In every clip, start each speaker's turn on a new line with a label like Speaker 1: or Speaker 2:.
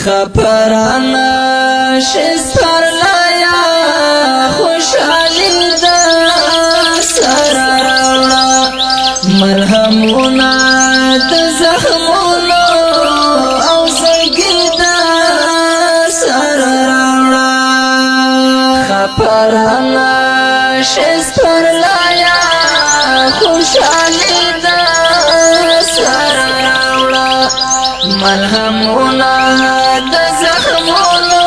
Speaker 1: خپرانا شسپر لایا خوشحالی دا سر راوڑا مرحمونا دا زخمونو او زرگی دا سر راوڑا خپرانا شسپر لایا خوشحالی دا سر راوڑا مرحمونا دا زخمونو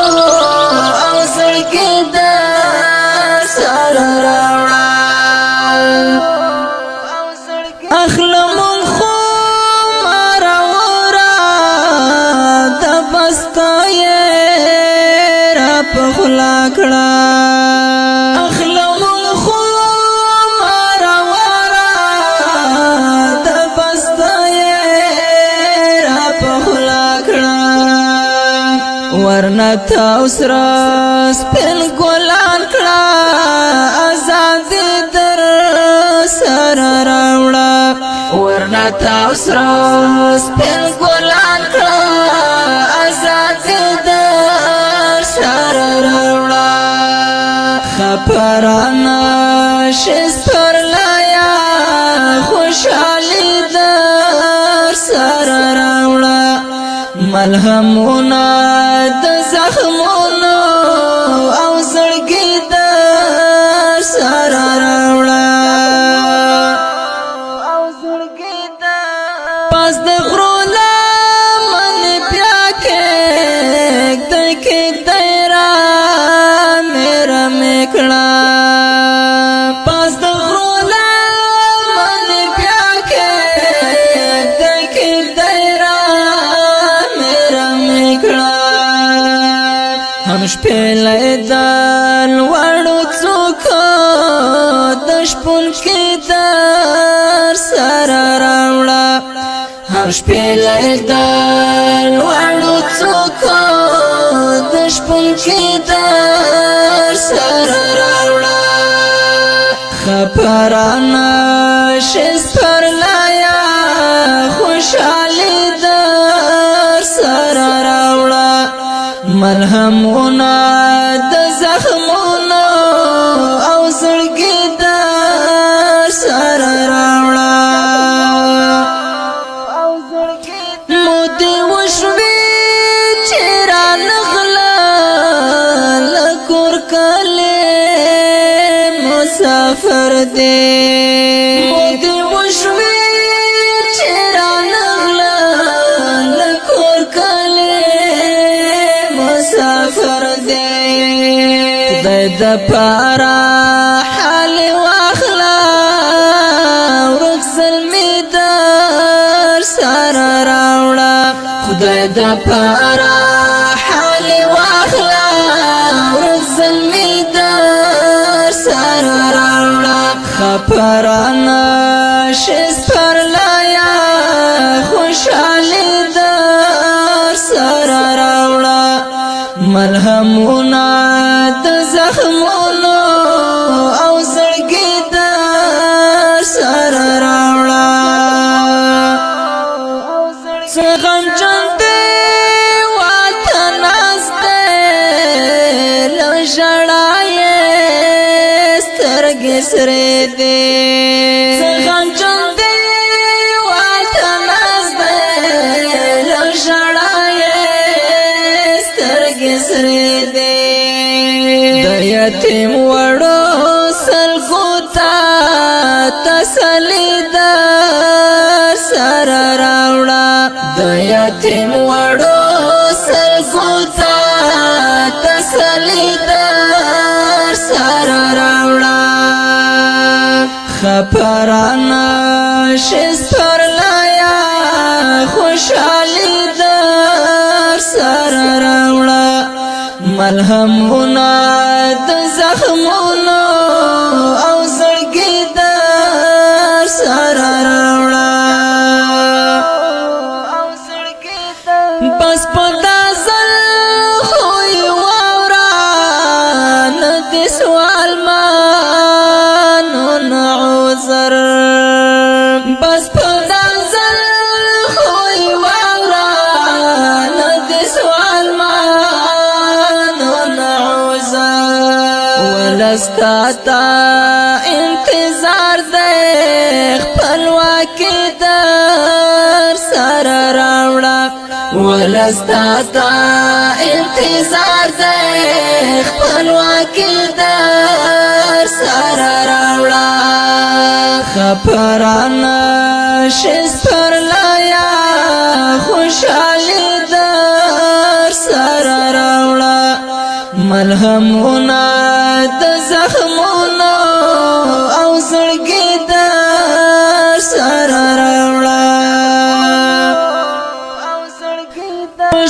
Speaker 1: او زرگی دا سر راوڑا اخلمون خو مراورا دا بستای را پخلا کڑا اخلمون خو مراورا دا بستای را پخلا کڑا ورنه تاوسرا سپین گلان کړه آزاد در سر راوړه ورنه تاوسرا سپین گلان کړه آزاد در سر راوړه خپرانا شسپر لایا خوشحالی در سر راوړه ملهمونا د زخمونو او زړګي د سر راوړه پس د غرو لمن بیا کې دایرا میرا میکړه پس د غرو لمن بیا کې دایرا هم شپیلی دل وړو څوکو د شپون کې در سر راوړه هم شپیلی دل وړو څوکو د شپون کې در سر راوړه خپرانا شسپر لایا خوشحالی در سر راوړه ملهمونا د زخمونو او زړګي د سر راوړه مودې وشوې چې رانغله له کور کلی مسافر دی مودې وشوې چې رانغله له کور کلی مسافر دی خدای د پاره حال واخلا ورک زلمی در سر راوړه خدای د پاره حال واخلا ورک زلمی در سر راوړه خپرانا شسپر لایا خوشحالی در سر راوړه ملهمونا د زخمونو او زړګي د سر راوړه څه غمجن دی وطن نسته له ژړا یې سترګې سرې دي څه غمجن دی وطن نسته له ژړا یې سترګې سرې دي د یتیم وړو سلګو ته تسلی د سر راوړه د یتیم وړو سلګو ته تسلی د سر راوړه خپرانا شسپر لایا خوشحالی د سر راوړه ملهمونا د زخمونو او زړګي د سر راوړه بس په دازل خو یې واوره نه دې سوال مانو نه عذر بس په دازل خو یې واوره نه دې سوال ولستا تا انتظار دے خپلواکی در سر راوڑا ولستا تا انتظار دے خپلواکی در سر راوڑا خپرانا شست پر لایا خوشحالی در سر راوڑا ملهمونا د زخمونو او زړګي در سر راوړه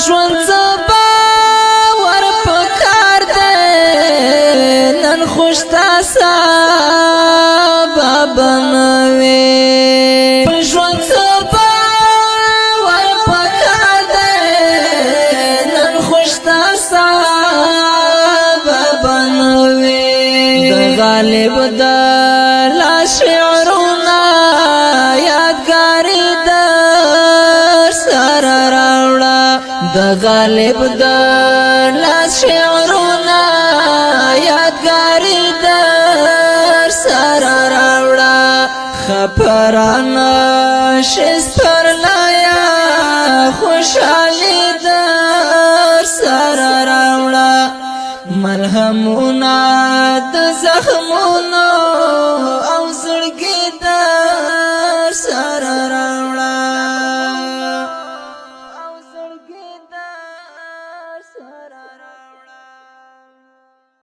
Speaker 1: ژوند سبا ور پکار دی نن خوشتا سبا بنوي ژوند سبا ور پکار دی نن خوشتا غالب دا لا شعرنا یادگاری در سر راوڑا دا غالب دا لا شعرنا یادگاری در سر راوڑا خپرانا شست پر لایا خوشحالی در سر راوڑا ملهمونا د زخمونو